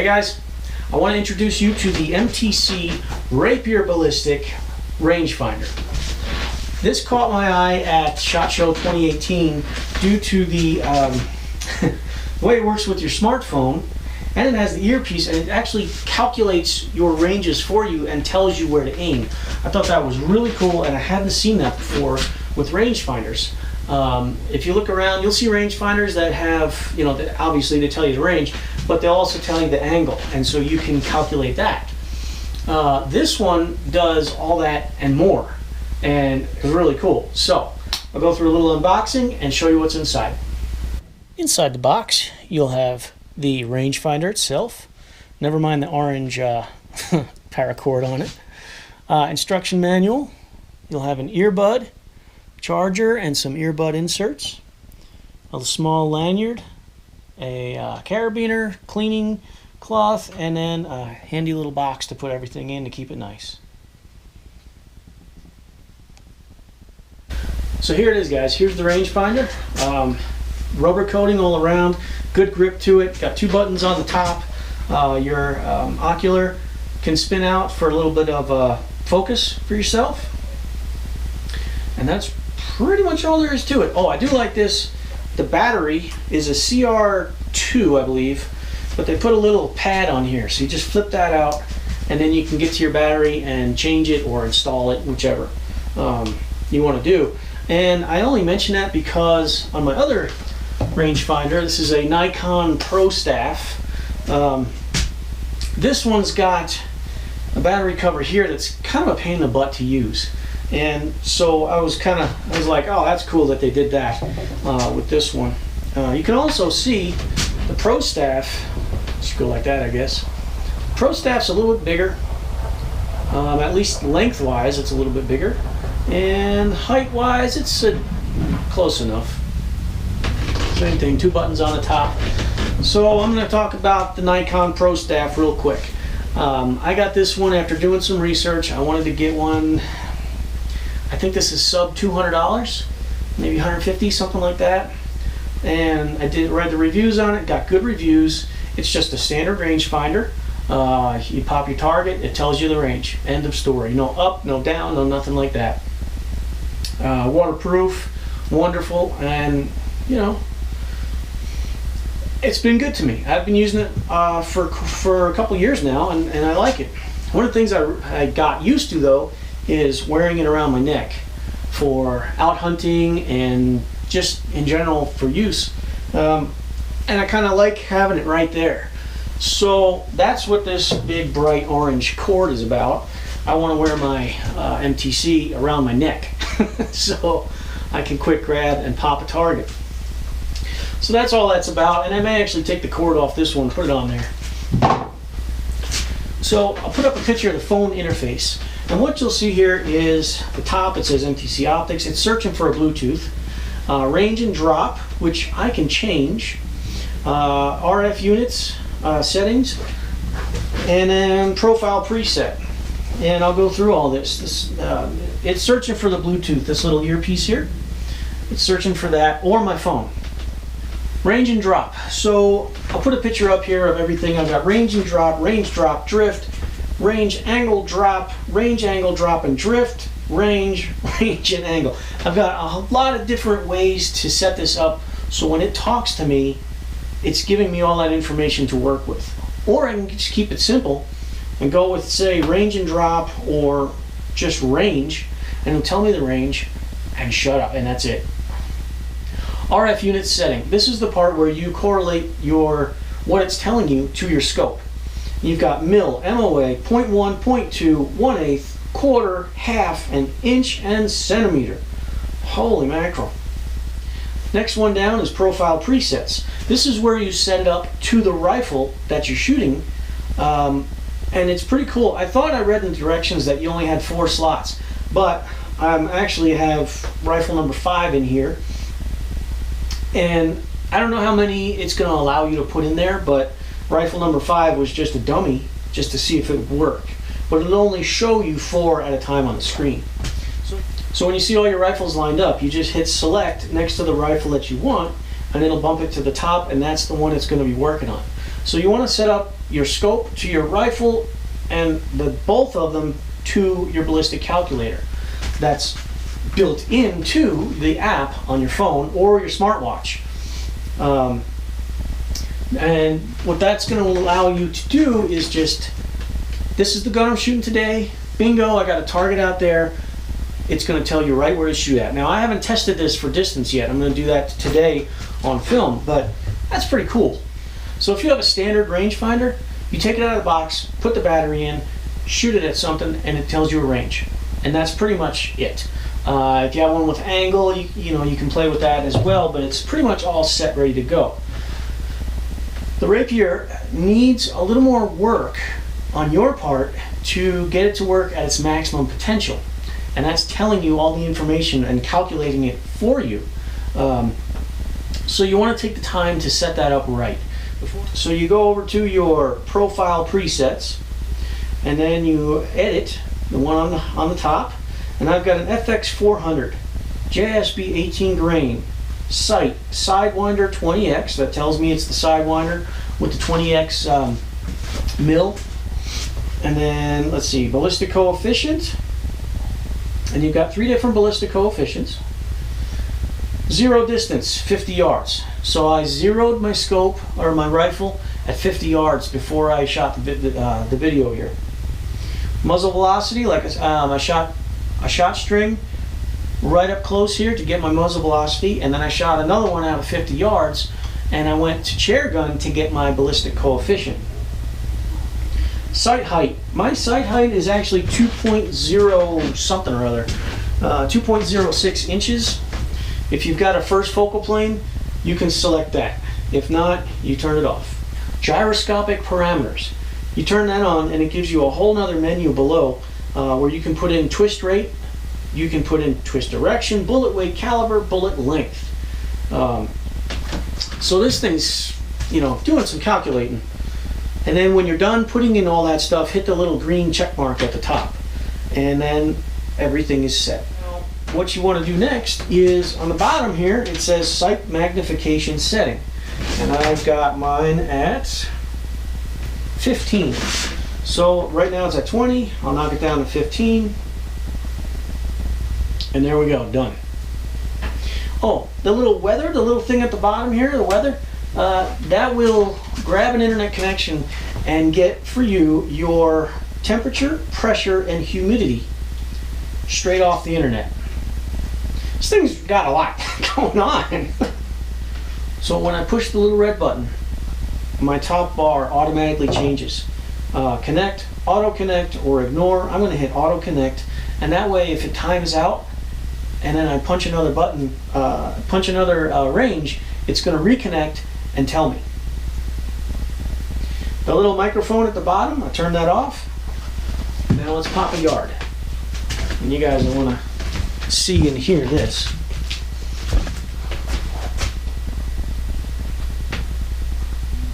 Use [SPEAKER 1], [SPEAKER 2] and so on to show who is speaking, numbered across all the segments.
[SPEAKER 1] guys, I want to introduce you to the MTC Rapier Ballistic Rangefinder. This caught my eye at SHOT Show 2018 due to the way it works with your smartphone, and it has the earpiece, and it actually calculates your ranges for you and tells you where to aim. I thought that was really cool, and I hadn't seen that before with rangefinders. If you look around, you'll see rangefinders that have, obviously they tell you the range, but they'll also tell you the angle, and so you can calculate that. This one does all that and more, and it's really cool. So I'll go through a little unboxing and show you what's inside. Inside the box, you'll have the rangefinder itself. Never mind the orange paracord on it. Instruction manual. You'll have an earbud, charger, and some earbud inserts. A small lanyard, a carabiner, cleaning cloth, and then a handy little box to put everything in to keep it nice. So here it is, guys. Here's the rangefinder. Rubber coating all around, good grip to it. Got two buttons on the top. Your ocular can spin out for a little bit of focus for yourself. And that's pretty much all there is to it. Oh, I do like this. The battery is a CR2, I believe, but they put a little pad on here, so you just flip that out, and then you can get to your battery and change it or install it, whichever you want to do. And I only mention that because on my other rangefinder, this is a Nikon Prostaff. This one's got a battery cover here that's kind of a pain in the butt to use. And so I was like, oh, that's cool that they did that with this one. You can also see the Prostaff. Let's go like that, I guess. Prostaff's a little bit bigger. At least lengthwise, it's a little bit bigger. And height-wise, it's close enough. Same thing, two buttons on the top. So I'm going to talk about the Nikon Prostaff real quick. I got this one after doing some research. I wanted to get one. I think this is sub $200, maybe $150, something like that. And I read the reviews on it, got good reviews. It's just a standard rangefinder. You pop your target, it tells you the range. End of story. No up, no down, no nothing like that. Waterproof, wonderful, and it's been good to me. I've been using it for a couple years now, and I like it. One of the things I got used to, though, is wearing it around my neck for out hunting and just in general for use. And I kind of like having it right there. So that's what this big bright orange cord is about. I want to wear my MTC around my neck so I can quick grab and pop a target. So that's all that's about, and I may actually take the cord off this one and put it on there. So I'll put up a picture of the phone interface, and what you'll see here is the top. It says MTC Optics. It's searching for a Bluetooth, range and drop, which I can change, RF units, settings, and then profile preset. And I'll go through all this. It's searching for the Bluetooth, this little earpiece here. It's searching for that, or my phone. Range and drop. So I'll put a picture up here of everything. I've got range and drop, range, drop, drift, range, angle, drop, range, angle, drop, and drift, range, range, and angle. I've got a lot of different ways to set this up, so when it talks to me, it's giving me all that information to work with. Or I can just keep it simple and go with, say, range and drop, or just range, and it'll tell me the range and shut up, and that's it. RF unit setting. This is the part where you correlate what it's telling you to your scope. You've got mil, MOA, 0.1, 0.2, 1/8, quarter, half, and inch, and centimeter. Holy mackerel. Next one down is profile presets. This is where you set it up to the rifle that you're shooting, and it's pretty cool. I thought I read in the directions that you only had 4 slots, but I actually have rifle number 5 in here, and I don't know how many it's going to allow you to put in there, but rifle number 5 was just a dummy just to see if it would work, but it'll only show you 4 at a time on the screen. So when you see all your rifles lined up, you just hit select next to the rifle that you want, and it'll bump it to the top, and that's the one it's going to be working on. So you want to set up your scope to your rifle and both of them to your ballistic calculator. That's built into the app on your phone or your smartwatch. And what that's going to allow you to do is just, this is the gun I'm shooting today. Bingo, I got a target out there. It's going to tell you right where to shoot at. Now, I haven't tested this for distance yet. I'm going to do that today on film, but that's pretty cool. So if you have a standard rangefinder, you take it out of the box, put the battery in, shoot it at something, and it tells you a range. And that's pretty much it. If you have one with angle, you know, you can play with that as well, but it's pretty much all set, ready to go. The Rapier needs a little more work on your part to get it to work at its maximum potential. And that's telling you all the information and calculating it for you. So you want to take the time to set that up right. So you go over to your profile presets, and then you edit the one on the top. And I've got an FX400, JSB 18 grain, sight, Sidewinder 20X. That tells me it's the Sidewinder with the 20X mill. And then, let's see, Ballistic Coefficient. And you've got 3 different ballistic coefficients. Zero distance, 50 yards. So I zeroed my scope, or my rifle, at 50 yards before I shot the video here. Muzzle velocity, like I shot a shot string right up close here to get my muzzle velocity, and then I shot another one out of 50 yards, and I went to chair gun to get my ballistic coefficient. Sight height. My sight height is actually 2.0 something or other, 2.06 inches. If you've got a first focal plane, you can select that. If not, you turn it off. Gyroscopic parameters. You turn that on and it gives you a whole nother menu below where you can put in twist rate, you can put in twist direction, bullet weight, caliber, bullet length. So this thing's, you know, doing some calculating. And then when you're done putting in all that stuff, hit the little green check mark at the top. And then everything is set. What you want to do next is on the bottom here, it says sight magnification setting. And I've got mine at 15. So right now it's at 20. I'll knock it down to 15. And there we go, done. Oh, the little weather, the little thing at the bottom here, the weather, that will grab an internet connection and get for you your temperature, pressure, and humidity straight off the internet. This thing's got a lot going on. So when I push the little red button, my top bar automatically changes. Connect, auto connect, or ignore. I'm going to hit auto connect, and that way if it times out and then I punch another button, punch another range, it's going to reconnect and tell me. The little microphone at the bottom, I turn that off. Now let's pop a yard. And you guys will want to see and hear this.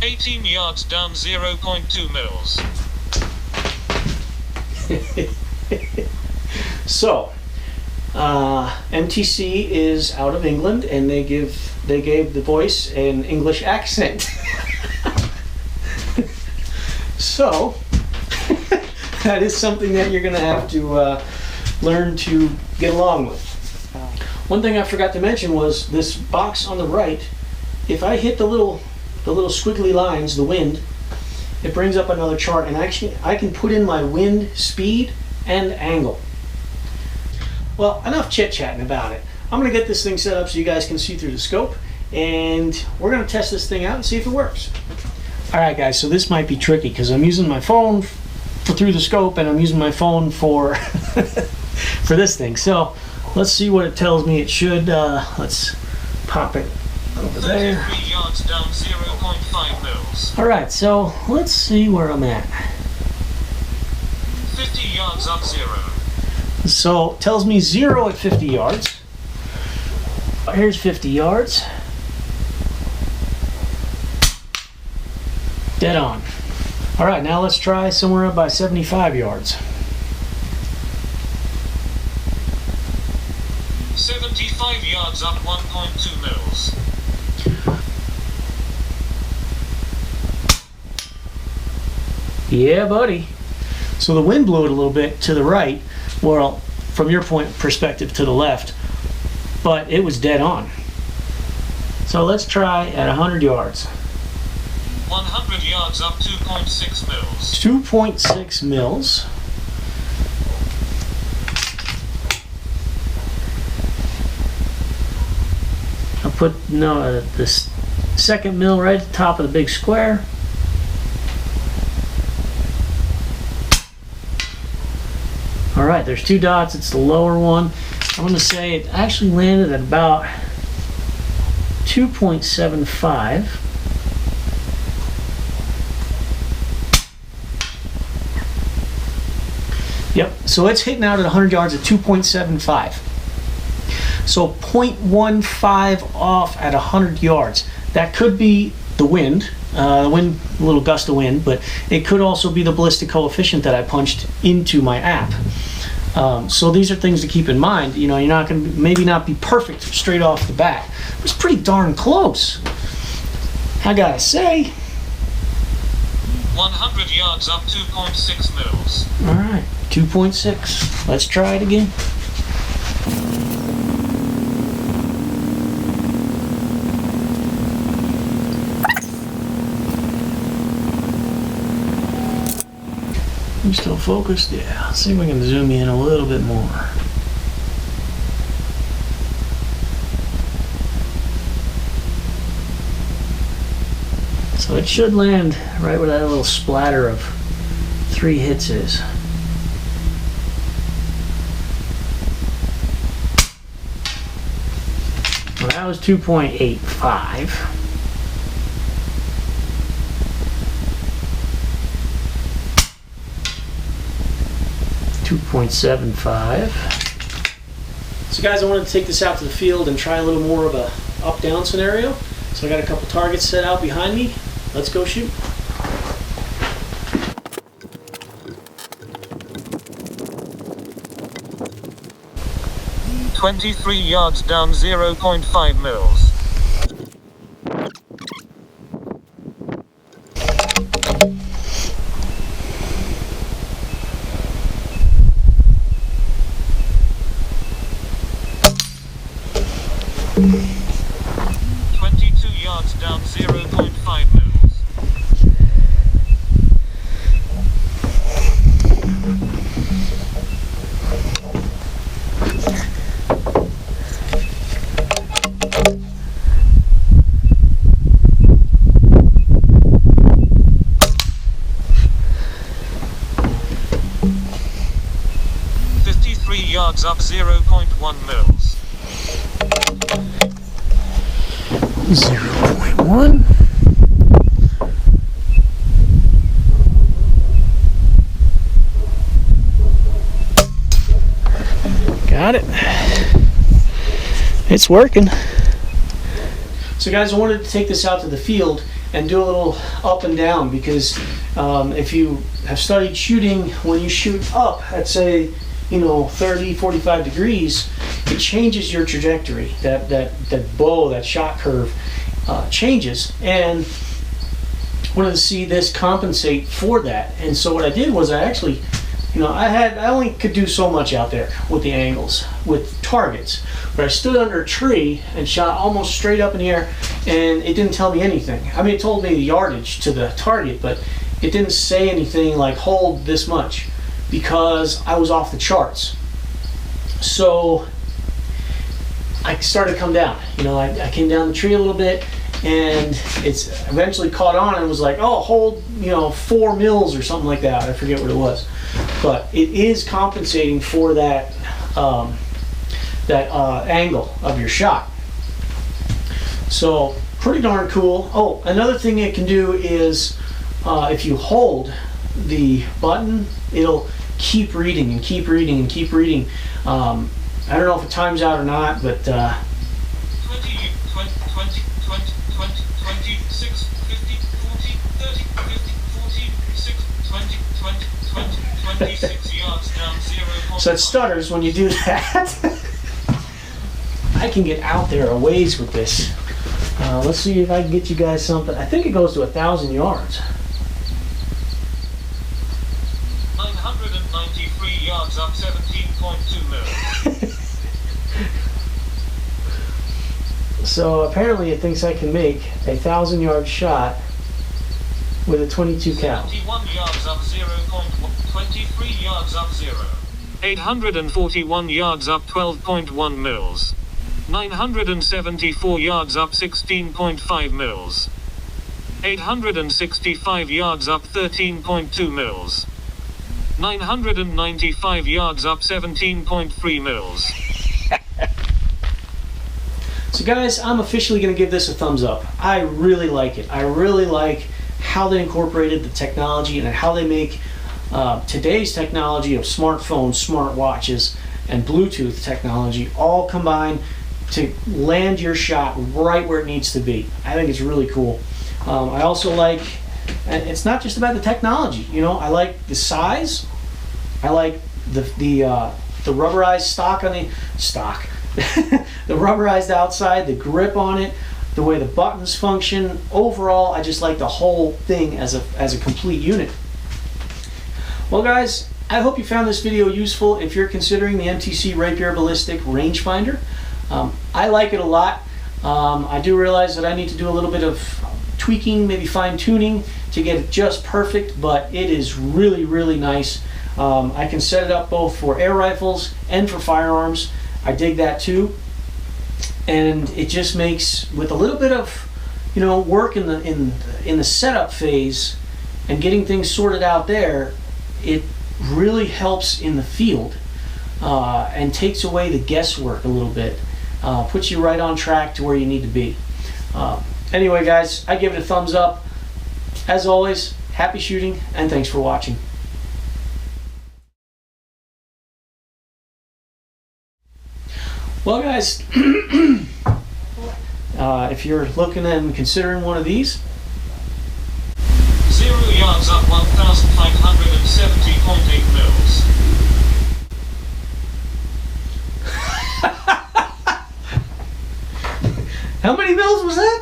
[SPEAKER 2] "18 yards down, 0.2 mils."
[SPEAKER 1] So, MTC is out of England, and they gave the voice an English accent. So, that is something that you're going to have to learn to get along with. One thing I forgot to mention was this box on the right. If I hit the little squiggly lines, the wind, it brings up another chart, and actually I can put in my wind speed and angle. Well, enough chit-chatting about it. I'm going to get this thing set up so you guys can see through the scope, and we're going to test this thing out and see if it works. Alright guys, so this might be tricky because I'm using my phone through the scope, and I'm using my phone for for this thing. So let's see what it tells me it should. Let's pop it over there.
[SPEAKER 2] 33 yards down, 0.5 mils.
[SPEAKER 1] Alright, so let's see where I'm at.
[SPEAKER 2] 50 yards up, 0.
[SPEAKER 1] So it tells me 0 at 50 yards. Here's 50 yards. Dead on. Alright, now let's try somewhere up by 75 yards.
[SPEAKER 2] 75 yards up, 1.2 mils.
[SPEAKER 1] Yeah, buddy. So the wind blew it a little bit to the right, well, from your perspective to the left, but it was dead on. So let's try at 100 yards.
[SPEAKER 2] 100 yards up 2.6 mils.
[SPEAKER 1] 2.6 mils. I'll put this second mill right at the top of the big square. All right, there's 2 dots. It's the lower one. I'm going to say it actually landed at about 2.75. Yep, so it's hitting out at 100 yards at 2.75. So 0.15 off at 100 yards. That could be the wind, a little gust of wind, but it could also be the ballistic coefficient that I punched into my app. So these are things to keep in mind. You know, you're not going to maybe not be perfect straight off the bat. It was pretty darn close, I gotta say.
[SPEAKER 2] 100 yards up 2.6 mils.
[SPEAKER 1] All right, 2.6. Let's try it again. You still focused? Yeah. Let's see if we can zoom in a little bit more. So it should land right where that little splatter of 3 hits is. Well, that was 2.85. .75. So guys, I wanted to take this out to the field and try a little more of a up-down scenario. So I got a couple targets set out behind me. Let's go shoot.
[SPEAKER 2] .23 yards down 0.5 mils. Down 0.5 mils. Yards up 0.1 mils.
[SPEAKER 1] 0.1. Got it. It's working. So guys, I wanted to take this out to the field and do a little up and down because if you have studied shooting, when you shoot up at say 30, 45 degrees, it changes your trajectory. That bow, that shot curve changes, and wanted to see this compensate for that. And so what I did was I actually, I only could do so much out there with the angles, with targets. But I stood under a tree and shot almost straight up in the air, and it didn't tell me anything. I mean, it told me the yardage to the target, but it didn't say anything like hold this much, because I was off the charts. So I started to come down. I came down the tree a little bit, and it's eventually caught on and was like, oh, hold 4 mils or something like that. I forget what it was, but it is compensating for that angle of your shot. So pretty darn cool. Oh, another thing it can do is if you hold the button, it'll keep reading and keep reading and keep reading. I don't know if it times out or not, but
[SPEAKER 2] 20, 20, 20, 20, 20, 26, 50, 40, 30, 50, 40, 6, 20, 20, 20, 26 yards down 0.
[SPEAKER 1] So it stutters when you do that. I can get out there a ways with this. Let's see if I can get you guys something. I think it goes to 1,000 yards.
[SPEAKER 2] 193 yards up 17.2 mils.
[SPEAKER 1] So apparently it thinks I can make a 1,000-yard shot with a 22 cal.
[SPEAKER 2] 71 yards up 0.1, 23 yards up 0. 841 yards up 12.1 mils. 974 yards up 16.5 mils. 865 yards up 13.2 mils. 995 yards up 17.3 mils.
[SPEAKER 1] So guys, I'm officially going to give this a thumbs up. I really like it. I really like how they incorporated the technology and how they make today's technology of smartphones, smartwatches, and Bluetooth technology all combined to land your shot right where it needs to be. I think it's really cool. I also like, and it's not just about the technology, you know, I like the size. I like the rubberized stock on the stock. The rubberized outside, the grip on it, the way the buttons function. Overall, I just like the whole thing as a complete unit. Well guys, I hope you found this video useful if you're considering the MTC Rapier Ballistic Rangefinder. I like it a lot. I do realize that I need to do a little bit of tweaking, maybe fine tuning to get it just perfect, but it is really, really nice. I can set it up both for air rifles and for firearms. I dig that too, and it just makes, with a little bit of, you know, work in the setup phase and getting things sorted out there, it really helps in the field and takes away the guesswork a little bit, puts you right on track to where you need to be. Anyway guys, I give it a thumbs up. As always, happy shooting and thanks for watching. Well guys, if you're looking and considering one of these,
[SPEAKER 2] 0 yards up 1,570.8 mils.
[SPEAKER 1] how many mils was that?